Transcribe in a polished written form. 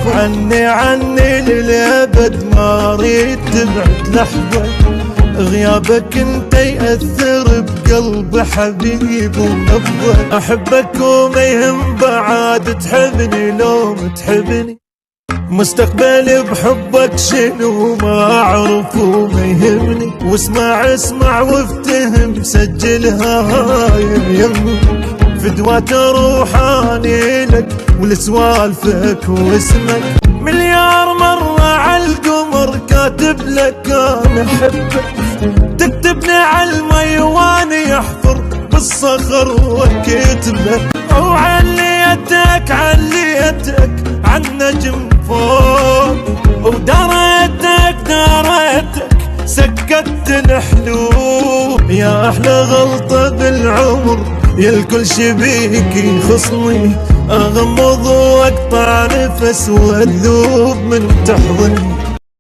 عني للأبد ما أريد تبعد لحظة، غيابك انت يأثر بقلب حبيب ونبضة. أحبك وما يهم بعد تحبني لو ما تحبني، مستقبلي بحبك شنو ما أعرف وما يهمني. اسمع وافتهم سجلها هاي يمك، فدوات روحاني لك ولسوالفك واسمك. مليار مرة عالقمر كاتب لك أنا أحبك، تكتبني عالمي واني يحفر بالصخر وكتبك. وعليتك عن نجم فوق، وداريتك سكت الحلوب. يا أحلى غلطة بالعمر يا الكل شبيك يخصني، أغمض واقطع نفس واذوب من تحضني.